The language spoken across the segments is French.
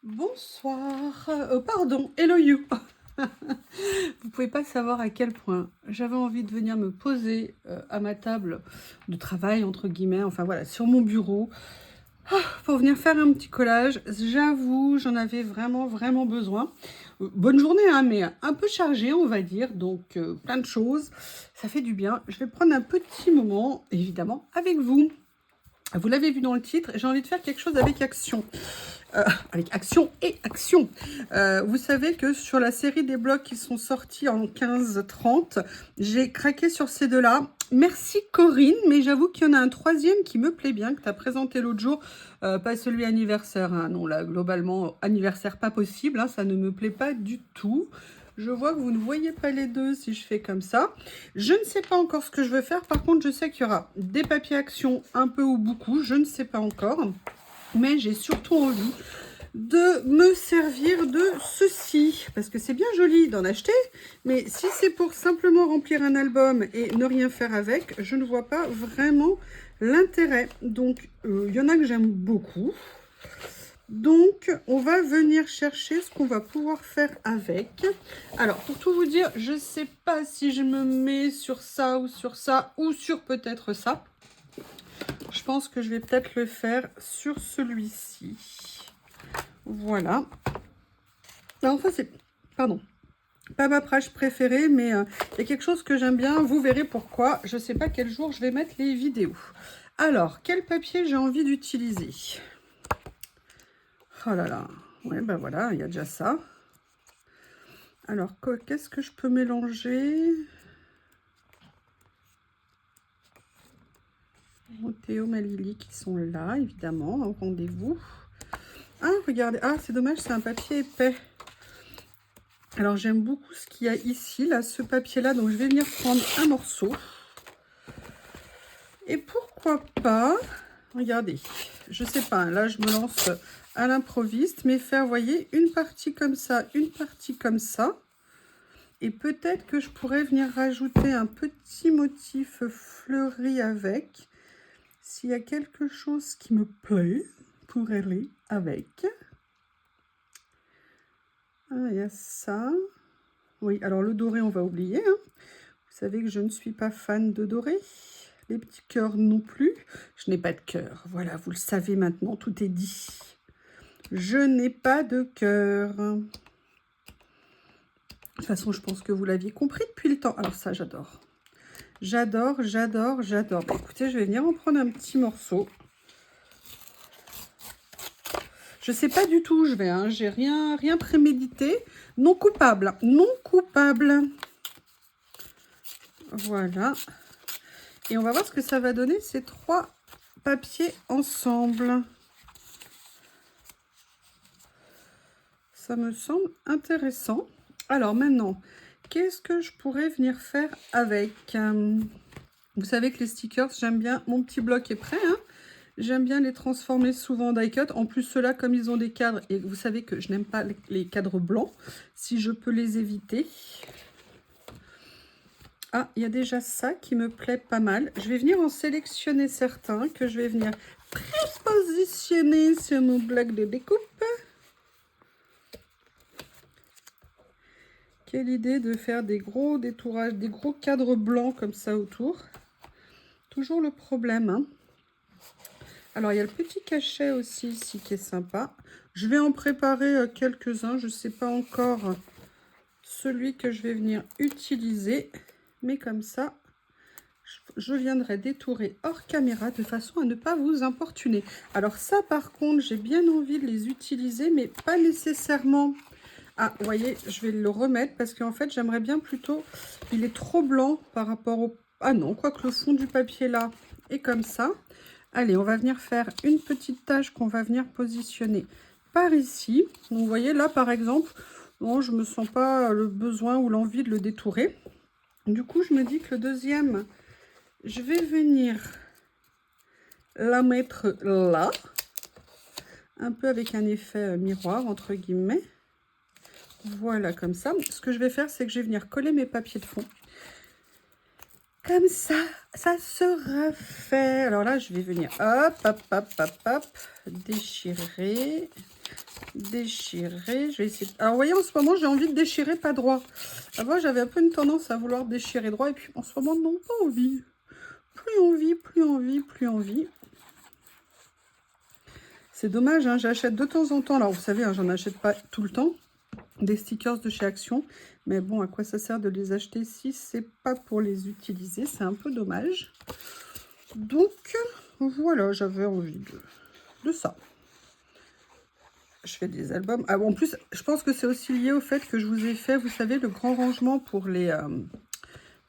Bonsoir, pardon, hello you. Vous pouvez pas savoir à quel point j'avais envie de venir me poser à ma table de travail, entre guillemets, enfin voilà, sur mon bureau, pour venir faire un petit collage. J'avoue, j'en avais vraiment besoin. Bonne journée, hein, mais un peu chargée, on va dire, donc plein de choses. Ça fait du bien. Je vais prendre un petit moment, évidemment, avec vous. Vous l'avez vu dans le titre, j'ai envie de faire quelque chose avec action. Avec action et action. Vous savez que sur la série des blogs qui sont sortis en 15-30, j'ai craqué sur ces deux-là. Merci Corinne, mais j'avoue qu'il y en a un troisième qui me plaît bien, que tu as présenté l'autre jour. Pas celui anniversaire, hein. Non, là, globalement, anniversaire pas possible, hein, ça ne me plaît pas du tout. Je vois que vous ne voyez pas les deux si je fais comme ça. Je ne sais pas encore ce que je veux faire. Par contre, je sais qu'il y aura des papiers action, un peu ou beaucoup. Je ne sais pas encore. Mais j'ai surtout envie de me servir de ceci. Parce que c'est bien joli d'en acheter. Mais si c'est pour simplement remplir un album et ne rien faire avec, je ne vois pas vraiment l'intérêt. Donc, il y en a que j'aime beaucoup. Donc, on va venir chercher ce qu'on va pouvoir faire avec. Alors, pour tout vous dire, je ne sais pas si je me mets sur ça ou sur peut-être ça. Je pense que je vais peut-être le faire sur celui-ci. Voilà. Alors, enfin, c'est... Pardon. Pas ma page préférée, mais il y a quelque chose que j'aime bien. Vous verrez pourquoi. Je ne sais pas quel jour je vais mettre les vidéos. Alors, quel papier j'ai envie d'utiliser? Oh là là. Ouais, ben voilà, il y a déjà ça. Alors, qu'est-ce que je peux mélanger? Théo, Malili qui sont là, évidemment, au rendez-vous. Ah, regardez. Ah, c'est dommage, c'est un papier épais. Alors, j'aime beaucoup ce qu'il y a ici, là, ce papier-là. Donc, je vais venir prendre un morceau. Et pourquoi pas... Regardez, je sais pas, là, je me lance à l'improviste, mais faire, vous voyez, une partie comme ça, une partie comme ça. Et peut-être que je pourrais venir rajouter un petit motif fleuri avec. S'il y a quelque chose qui me plaît, pour aller avec. Ah, il y a ça. Oui, alors le doré, on va oublier. Hein. Vous savez que je ne suis pas fan de doré. Les petits cœurs non plus. Je n'ai pas de cœur. Voilà, vous le savez maintenant, tout est dit. Je n'ai pas de cœur. De toute façon, je pense que vous l'aviez compris depuis le temps. Alors ça, j'adore. J'adore. Bah, écoutez, je vais venir en prendre un petit morceau. Je ne sais pas du tout où je vais. Hein. J'ai rien prémédité. Non coupable. Non coupable. Voilà. Et on va voir ce que ça va donner, ces trois papiers ensemble. Ça me semble intéressant. Alors maintenant, qu'est-ce que je pourrais venir faire avec? Vous savez que les stickers, j'aime bien. Mon petit bloc est prêt. Hein. J'aime bien les transformer souvent en die cut. En plus, ceux-là, comme ils ont des cadres, et vous savez que je n'aime pas les cadres blancs, si je peux les éviter. Ah, il y a déjà ça qui me plaît pas mal. Je vais venir en sélectionner certains que je vais venir prépositionner sur mon bloc de découpe. Quelle idée de faire des gros détourages, des gros cadres blancs comme ça autour. Toujours le problème. Hein. Alors, il y a le petit cachet aussi ici qui est sympa. Je vais en préparer quelques-uns. Je ne sais pas encore celui que je vais venir utiliser. Mais comme ça, je viendrai détourer hors caméra de façon à ne pas vous importuner. Alors ça, par contre, j'ai bien envie de les utiliser, mais pas nécessairement... Ah, vous voyez, je vais le remettre parce qu'en fait, j'aimerais bien plutôt... Il est trop blanc par rapport au... Ah non, quoique le fond du papier là est comme ça. Allez, on va venir faire une petite tache qu'on va venir positionner par ici. Donc, vous voyez, là, par exemple, bon, je ne me sens pas le besoin ou l'envie de le détourer. Du coup, je me dis que le deuxième, je vais venir la mettre là. Un peu avec un effet miroir, entre guillemets. Voilà, comme ça. Ce que je vais faire, c'est que je vais venir coller mes papiers de fond. Comme ça sera fait. Alors là, je vais venir hop, déchirer. Déchirer. Je vais essayer. Alors, vous voyez, en ce moment, j'ai envie de déchirer pas droit. Avant, j'avais un peu une tendance à vouloir déchirer droit. Et puis, en ce moment, non, pas envie. Plus envie, plus envie, plus envie. C'est dommage, hein, j'achète de temps en temps. Alors, vous savez, hein, j'en achète pas tout le temps. Des stickers de chez Action. Mais bon, à quoi ça sert de les acheter si c'est pas pour les utiliser? C'est un peu dommage. Donc, voilà, j'avais envie de ça. Je fais des albums. Ah, bon, en plus, je pense que c'est aussi lié au fait que je vous ai fait, vous savez, le grand rangement pour les...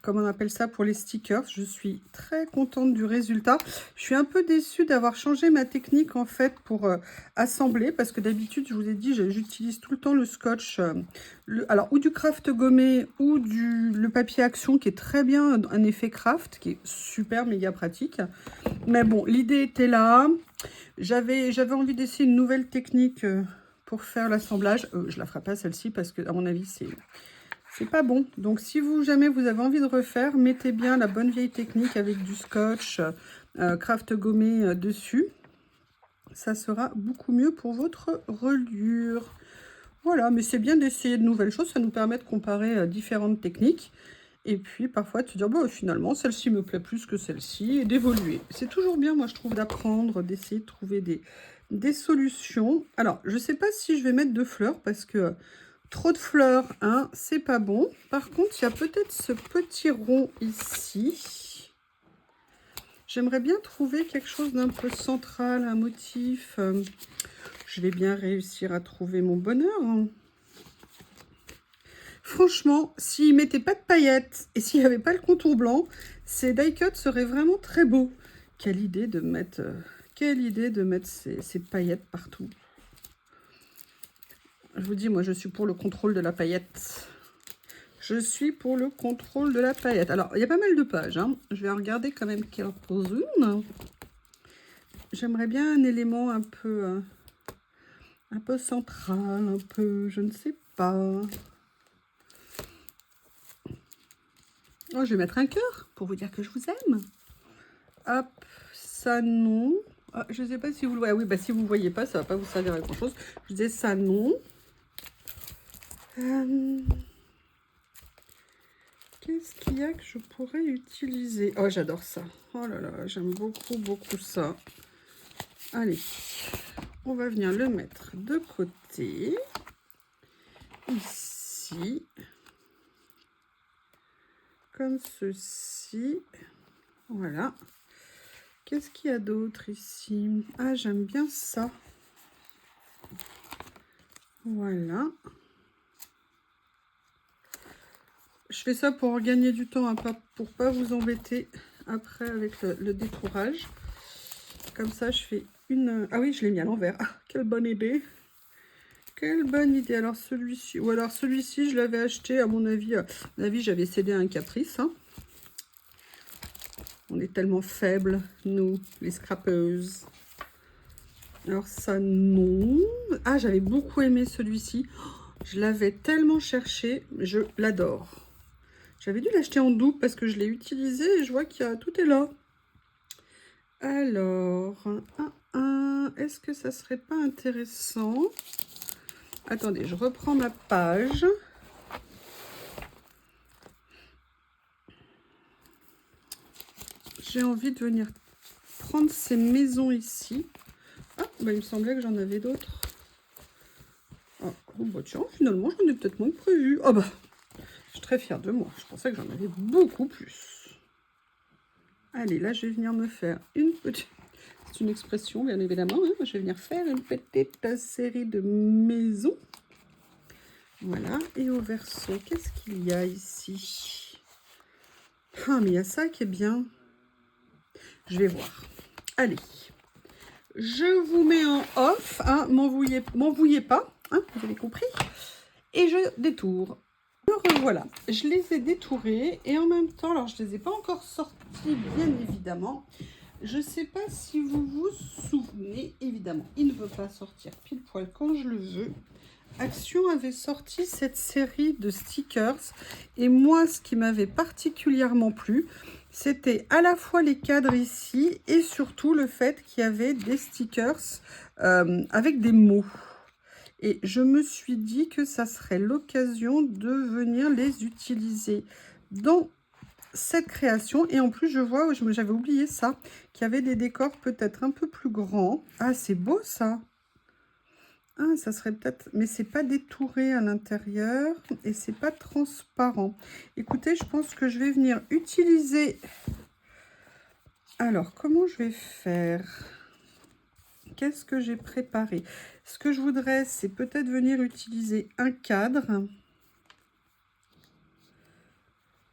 comment on appelle ça, pour les stickers. Je suis très contente du résultat. Je suis un peu déçue d'avoir changé ma technique en fait pour assembler, parce que d'habitude, je vous ai dit, j'utilise tout le temps le scotch, alors ou du craft gommé ou le papier Action qui est très bien, un effet craft qui est super méga pratique. Mais bon, l'idée était là. J'avais envie d'essayer une nouvelle technique pour faire l'assemblage. Je la ferai pas celle-ci parce que à mon avis c'est pas bon. Donc si jamais vous avez envie de refaire, mettez bien la bonne vieille technique avec du scotch craft gommé dessus. Ça sera beaucoup mieux pour votre reliure. Voilà, mais c'est bien d'essayer de nouvelles choses. Ça nous permet de comparer différentes techniques. Et puis parfois de se dire, bon, finalement, celle-ci me plaît plus que celle-ci, et d'évoluer. C'est toujours bien, moi, je trouve, d'apprendre, d'essayer de trouver des solutions. Alors, je ne sais pas si je vais mettre de fleurs, parce que trop de fleurs, hein, c'est pas bon. Par contre, il y a peut-être ce petit rond ici. J'aimerais bien trouver quelque chose d'un peu central, un motif. Je vais bien réussir à trouver mon bonheur, hein. Franchement, s'ils ne mettaient pas de paillettes et s'il n'y avait pas le contour blanc, ces die cuts seraient vraiment très beaux. Quelle idée de mettre, ces paillettes partout. Je vous dis, moi, je suis pour le contrôle de la paillette. Je suis pour le contrôle de la paillette. Alors, il y a pas mal de pages, hein. Je vais regarder quand même quelques-unes. J'aimerais bien un élément un peu central, un peu, je ne sais pas. Oh, je vais mettre un cœur pour vous dire que je vous aime. Hop, ça non. Ah, je ne sais pas si vous le voyez. Oui, bah, si vous ne voyez pas, ça ne va pas vous servir à grand chose. Je disais ça non. Qu'est-ce qu'il y a que je pourrais utiliser? Oh, j'adore ça. Oh là là, j'aime beaucoup, beaucoup ça. Allez, on va venir le mettre de côté. Ici. Comme ceci. Voilà. Qu'est-ce qu'il y a d'autre ici? Ah, j'aime bien ça. Voilà. Je fais ça pour gagner du temps, hein, pour pas vous embêter après avec le détourage. Comme ça, je fais une... Ah oui, je l'ai mis à l'envers. Ah, quelle bonne idée. Quelle bonne idée. Alors celui-ci, ou alors celui-ci, je l'avais acheté, à mon avis, j'avais cédé à un caprice, hein. On est tellement faibles, nous, les scrapeuses. Alors ça, non. Ah, j'avais beaucoup aimé celui-ci. Je l'avais tellement cherché. Je l'adore. J'avais dû l'acheter en double parce que je l'ai utilisé et je vois qu'il y a tout est là. Alors, est-ce que ça serait pas intéressant? Attendez, je reprends ma page. J'ai envie de venir prendre ces maisons ici. Ah, bah, il me semblait que j'en avais d'autres. Oh, bah tiens, finalement, j'en ai peut-être moins que prévu. Oh bah, je suis très fière de moi. Je pensais que j'en avais beaucoup plus. Allez, là, je vais venir me faire une petite... C'est une expression, bien évidemment. Hein. Je vais venir faire une petite série de maisons. Voilà. Et au verso, qu'est-ce qu'il y a ici? Ah, mais il y a ça qui est bien. Je vais voir. Allez. Je vous mets en off. Hein. M'en vouillez pas. Hein, vous avez compris. Et je détourne. Alors voilà, je les ai détourés et en même temps, alors je ne les ai pas encore sortis, bien évidemment. Je ne sais pas si vous vous souvenez, évidemment, il ne veut pas sortir pile poil quand je le veux. Action avait sorti cette série de stickers et moi, ce qui m'avait particulièrement plu, c'était à la fois les cadres ici et surtout le fait qu'il y avait des stickers avec des mots. Et je me suis dit que ça serait l'occasion de venir les utiliser dans cette création. Et en plus, je vois, j'avais oublié ça, qu'il y avait des décors peut-être un peu plus grands. Ah, c'est beau ça! Ah, ça serait peut-être... Mais c'est pas détouré à l'intérieur et c'est pas transparent. Écoutez, je pense que je vais venir utiliser... Alors, comment je vais faire? Qu'est-ce que j'ai préparé? Ce que je voudrais, c'est peut-être venir utiliser un cadre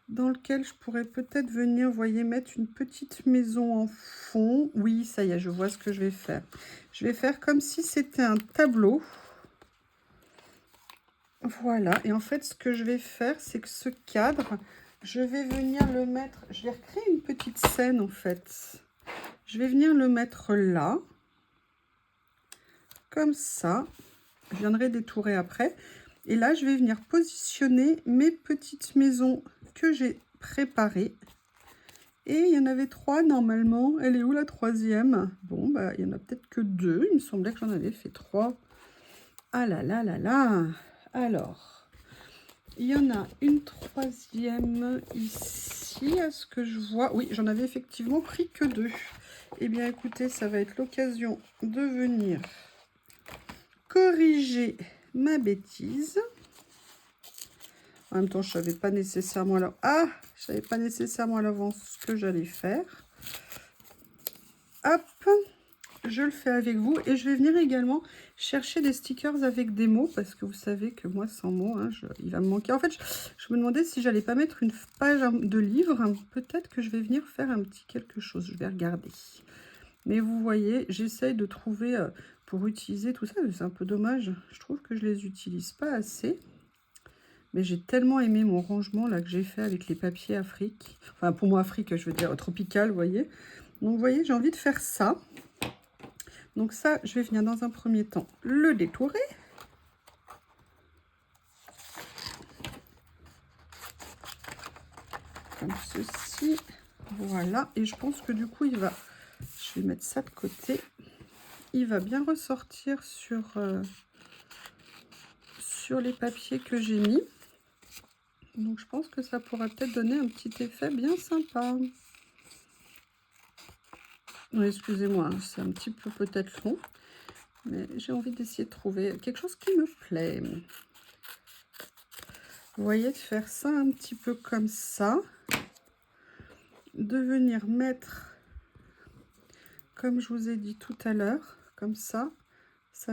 dans lequel je pourrais peut-être venir, vous voyez, mettre une petite maison en fond. Oui, ça y est, je vois ce que je vais faire. Je vais faire comme si c'était un tableau. Voilà, et en fait, ce que je vais faire, c'est que ce cadre, je vais venir le mettre... Je vais recréer une petite scène, en fait. Je vais venir le mettre là, comme ça. Je viendrai détourer après. Et là, je vais venir positionner mes petites maisons que j'ai préparées. Et il y en avait 3 normalement. Elle est où la 3e? Bon, bah, il y en a peut-être que 2. Il me semblait que j'en avais fait 3. Ah là là là là. Alors, il y en a une 3e ici, à ce que je vois. Oui, j'en avais effectivement pris que 2. Eh bien, écoutez, ça va être l'occasion de venir corriger ma bêtise. En même temps, je savais pas nécessairement je savais pas nécessairement à l'avance ce que j'allais faire. Hop, je le fais avec vous et je vais venir également chercher des stickers avec des mots parce que vous savez que moi sans mots, hein, il va me manquer. En fait, je me demandais si j'allais pas mettre une page de livre. Peut-être que je vais venir faire un petit quelque chose. Je vais regarder. Mais vous voyez, j'essaye de trouver pour utiliser tout ça. C'est un peu dommage. Je trouve que je les utilise pas assez. Mais j'ai tellement aimé mon rangement là que j'ai fait avec les papiers Afrique. Enfin, pour moi, Afrique, je veux dire tropical, vous voyez. Donc, vous voyez, j'ai envie de faire ça. Donc ça, je vais venir dans un premier temps le détourer. Comme ceci. Voilà. Et je pense que du coup, il va... Je vais mettre ça de côté. Il va bien ressortir sur les papiers que j'ai mis. Donc je pense que ça pourra peut-être donner un petit effet bien sympa. Excusez-moi, c'est un petit peu peut-être long, mais j'ai envie d'essayer de trouver quelque chose qui me plaît. Vous voyez, de faire ça un petit peu comme ça, de venir mettre, comme je vous ai dit tout à l'heure, comme ça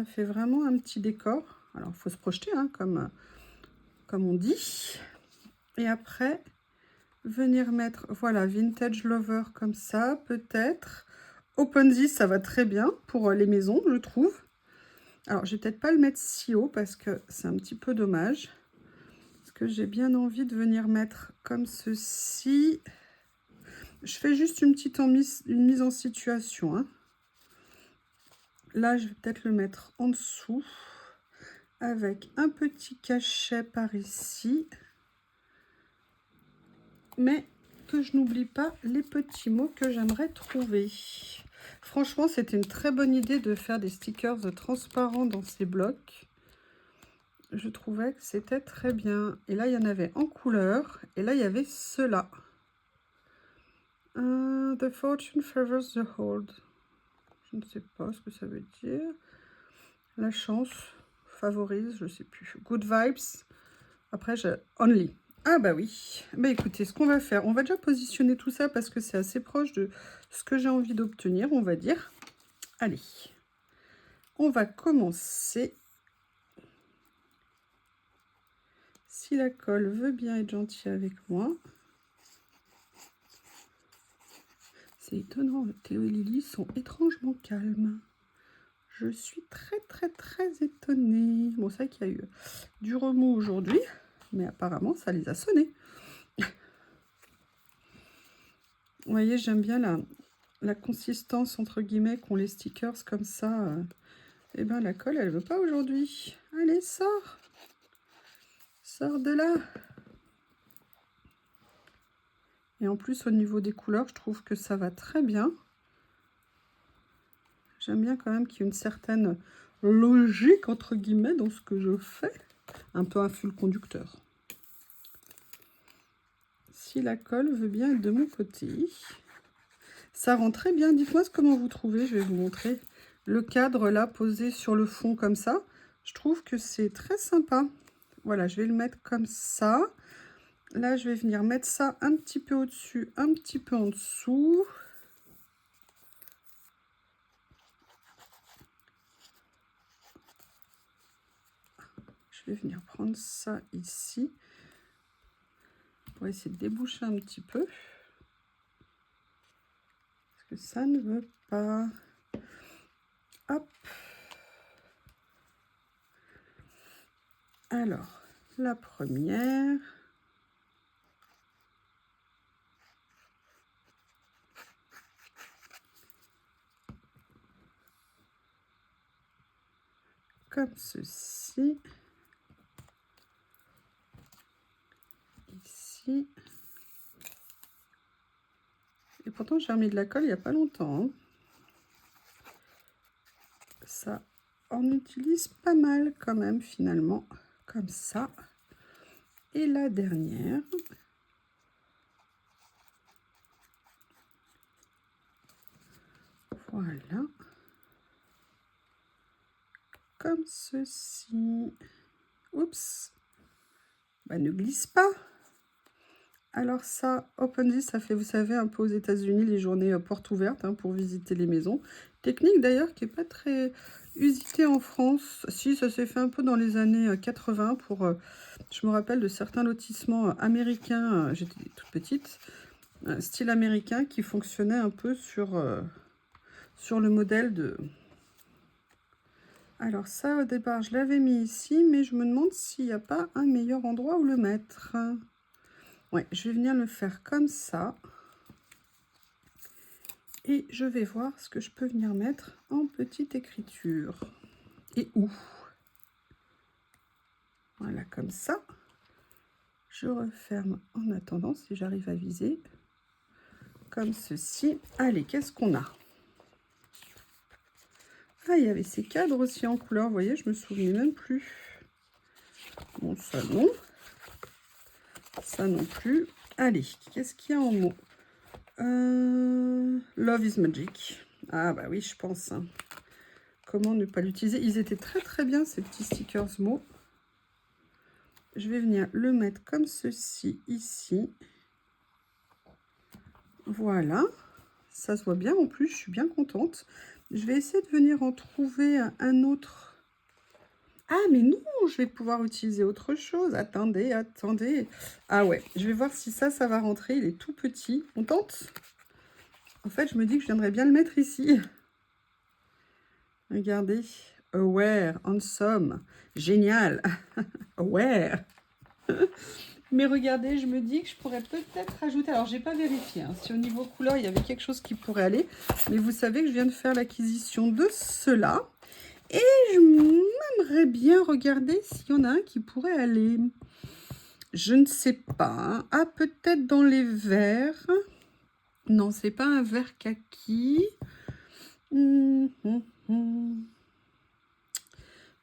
fait vraiment un petit décor. Alors, il faut se projeter, hein, comme on dit. Et après, venir mettre, voilà, Vintage Lover comme ça, peut-être. Open This, ça va très bien pour les maisons, je trouve. Alors, je vais peut-être pas le mettre si haut parce que c'est un petit peu dommage. Parce que j'ai bien envie de venir mettre comme ceci. Je fais juste une petite mise en situation. Hein. Là, je vais peut-être le mettre en dessous. Avec un petit cachet par ici. Mais que je n'oublie pas les petits mots que j'aimerais trouver. Franchement, c'était une très bonne idée de faire des stickers transparents dans ces blocs. Je trouvais que c'était très bien. Et là, il y en avait en couleur. Et là, il y avait cela. The fortune favors the hold. Je ne sais pas ce que ça veut dire. La chance favorise, je ne sais plus. Good vibes. Après, j'ai only. Ah bah oui. Bah écoutez, ce qu'on va faire, on va déjà positionner tout ça parce que c'est assez proche de ce que j'ai envie d'obtenir, on va dire. Allez. On va commencer. Si la colle veut bien être gentille avec moi. C'est étonnant, Théo et Lily sont étrangement calmes. Je suis très étonnée. Bon, c'est vrai qu'il y a eu du remous aujourd'hui, mais apparemment, ça les a sonnés. Vous voyez, j'aime bien la consistance, entre guillemets, qu'ont les stickers comme ça. Eh bien, la colle, elle veut pas aujourd'hui. Allez, sors. Sors de là. Et en plus, au niveau des couleurs, je trouve que ça va très bien. J'aime bien quand même qu'il y ait une certaine logique, entre guillemets, dans ce que je fais. Un peu un fil conducteur. Si la colle veut bien être de mon côté. Ça rend très bien. Dites-moi comment vous trouvez. Je vais vous montrer le cadre là posé sur le fond comme ça. Je trouve que c'est très sympa. Voilà, je vais le mettre comme ça. Là, je vais venir mettre ça un petit peu au-dessus, un petit peu en dessous. Je vais venir prendre ça ici pour essayer de déboucher un petit peu. Parce que ça ne veut pas. Hop. Alors, la première. Comme ceci. Ici. Et pourtant, j'ai remis de la colle il n'y a pas longtemps. Hein. Ça, on utilise pas mal quand même, finalement. Comme ça. Et la dernière. Voilà. Comme ceci. Oups. Bah, ne glisse pas. Alors ça, Open This, ça fait, vous savez, un peu aux États-Unis, les journées portes ouvertes hein, pour visiter les maisons. Technique d'ailleurs qui n'est pas très usitée en France. Si, ça s'est fait un peu dans les années 80 pour, je me rappelle de certains lotissements américains, j'étais toute petite, style américain qui fonctionnait un peu sur le modèle de... Alors ça, au départ, je l'avais mis ici, mais je me demande s'il n'y a pas un meilleur endroit où le mettre. Ouais, je vais venir le faire comme ça. Et je vais voir ce que je peux venir mettre en petite écriture. Et où? Voilà, comme ça. Je referme en attendant si j'arrive à viser. Comme ceci. Allez, qu'est-ce qu'on a? Ah, il y avait ces cadres aussi en couleur. Vous voyez, je me souvenais même plus. Bon, ça non. Ça non plus. Allez, qu'est-ce qu'il y a en mots? Love is Magic. Ah bah oui, je pense. Hein. Comment ne pas l'utiliser? Ils étaient très très bien ces petits stickers mots. Je vais venir le mettre comme ceci ici. Voilà. Ça se voit bien en plus, je suis bien contente. Je vais essayer de venir en trouver un autre. Ah mais non, je vais pouvoir utiliser autre chose. Attendez, attendez. Ah ouais, je vais voir si ça va rentrer. Il est tout petit. On tente? En fait, je me dis que je viendrais bien le mettre ici. Regardez. Aware, handsome. Génial. Aware. Mais regardez, je me dis que je pourrais peut-être rajouter... Alors, j'ai pas vérifié hein, si au niveau couleur, il y avait quelque chose qui pourrait aller. Mais vous savez que je viens de faire l'acquisition de cela. Et je m'aimerais bien regarder s'il y en a un qui pourrait aller. Je ne sais pas. Hein. Ah, peut-être dans les verts. Non, c'est pas un vert kaki.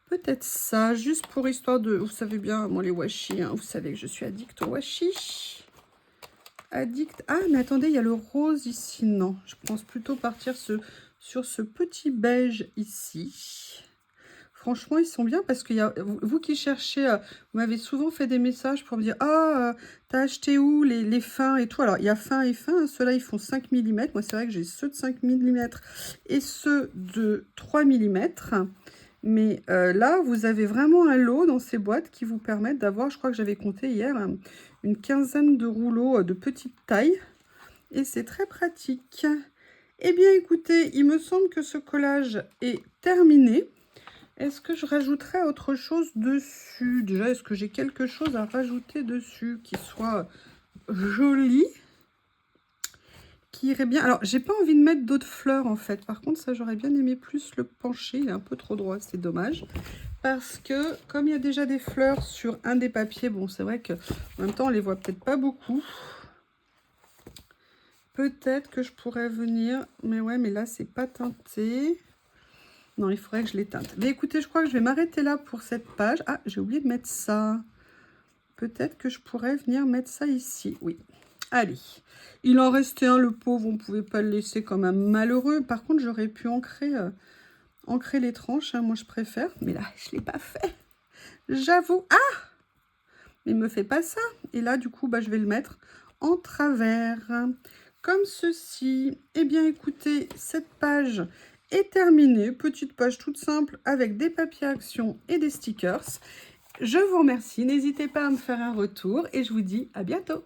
Peut-être ça, juste pour histoire de... Vous savez bien, moi les washi, hein, vous savez que je suis addict au washi. Addict... Ah, mais attendez, il y a le rose ici. Non, je pense plutôt partir sur ce petit beige ici. Franchement, ils sont bien parce que vous qui cherchez, vous m'avez souvent fait des messages pour me dire « Ah, t'as acheté où les fins et tout ?» Alors, il y a fin et fin. Ceux-là, ils font 5 mm. Moi, c'est vrai que j'ai ceux de 5 mm et ceux de 3 mm. Mais là, vous avez vraiment un lot dans ces boîtes qui vous permettent d'avoir, je crois que j'avais compté hier, une quinzaine de rouleaux de petite taille. Et c'est très pratique. Eh bien, écoutez, il me semble que ce collage est terminé. Est-ce que je rajouterais autre chose dessus? Déjà, est-ce que j'ai quelque chose à rajouter dessus qui soit joli, qui irait bien? Alors, j'ai pas envie de mettre d'autres fleurs, en fait. Par contre, ça, j'aurais bien aimé plus le pencher. Il est un peu trop droit, c'est dommage. Parce que, comme il y a déjà des fleurs sur un des papiers, bon, c'est vrai que en même temps, on les voit peut-être pas beaucoup. Peut-être que je pourrais venir... Mais ouais, mais là, c'est pas teinté. Non, il faudrait que je l'éteinte. Mais écoutez, je crois que je vais m'arrêter là pour cette page. Ah, j'ai oublié de mettre ça. Peut-être que je pourrais venir mettre ça ici. Oui. Allez. Il en restait un, le pauvre. On ne pouvait pas le laisser comme un malheureux. Par contre, j'aurais pu ancrer les tranches. Hein. Moi, je préfère. Mais là, je ne l'ai pas fait. J'avoue. Ah! Mais il ne me fait pas ça. Et là, du coup, bah, je vais le mettre en travers. Comme ceci. Eh bien, écoutez, cette page est terminée. Petite page toute simple avec des papiers action et des stickers. Je vous remercie. N'hésitez pas à me faire un retour et je vous dis à bientôt.